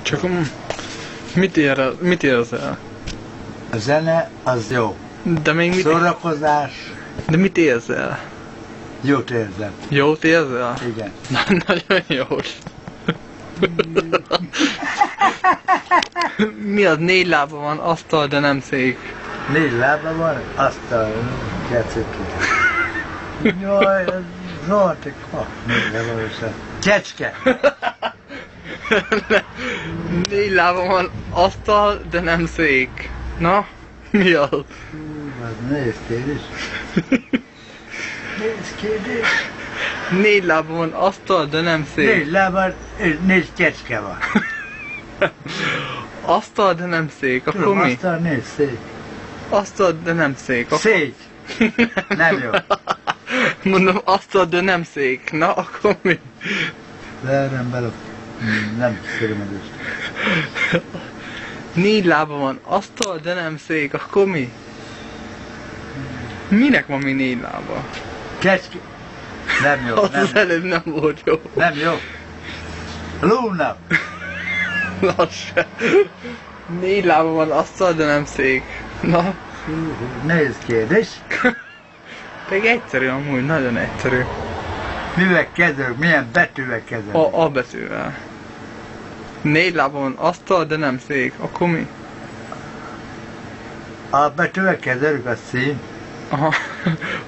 Csak mit érzel? A zene az jó. De még mit... Szórakozás, De mit érzel? jót érzem. Jót érzel? Igen. Nagyon jót. Mi az? 4 lába van, asztal, de nem szék. 4 lába van, asztal, keceke. Jaj, ez rohadt egy kap. Kecske. 4 lába van, asztal, de nem szék. Na, mi az? Nehéz kérdés. Nehéz kérdés. 4 lába van, asztal, de nem szék. 4 lába, 4 kecske van. Asztal, de nem szék, akkor Tudom, mi? asztal, 4 szék. Asztal, de nem szék. Akkor... Szék. Nem jó. Mondom, asztal, de nem szék. Na, akkor mi? De nem belok. Nem szörömedős. 4 lába van, asztal, de nem szék. Akkor mi? Minek van még 4 lába? Kecske. Nem jó. Az Nem, az előbb nem volt jó. nem jó. Lóna. Lassan. 4 lába van, asztal, de nem szék. Na, Nehéz kérdés. pedig egyszerű amúgy, nagyon egyszerű. Mivel kezdődik? Milyen betűvel kezdődik? A betűvel. 4 lába van, asztal, de nem szék. Akkor mi? A betűvel kezdődik a szín. Aha,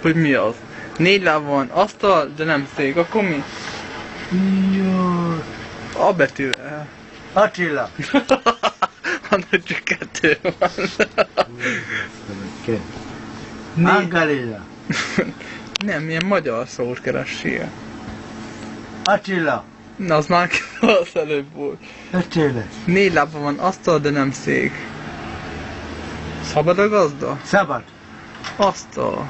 hogy mi az? 4 lába van, asztal, de nem szék. Akkor mi? Jó. A betűvel. Attila. Annak csak 2 van. Angelina. Nem, ilyen magyar szót keressél. Attila. Na, az már az előbb volt. Attila. 4 lába van, asztal, de nem szék. Szabad a gazda? Szabad. Asztal.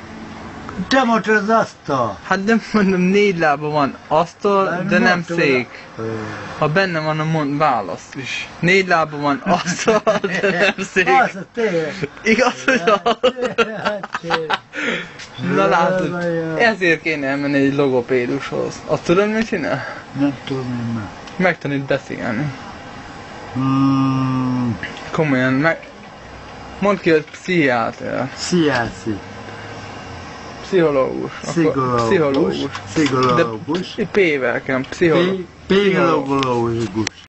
Te mondtad az asztal. Hát nem mondom, 4 lába van, asztal, de nem szék. Ha benne van a válasz is. 4 lába van, asztal, de nem szék. Az a tényleg. Igaz, hogy az? Na látod, ezért kéne elmenni egy logopédushoz. Azt tudod, mit csinál? Nem tudom én már. Megtanít beszélni. Komolyan, mondd ki, hogy pszichiáter. Sziászi. Pszichológus. Pszichológus. Pszichológus. De P-vel kell, pszichológus. Pszichológus.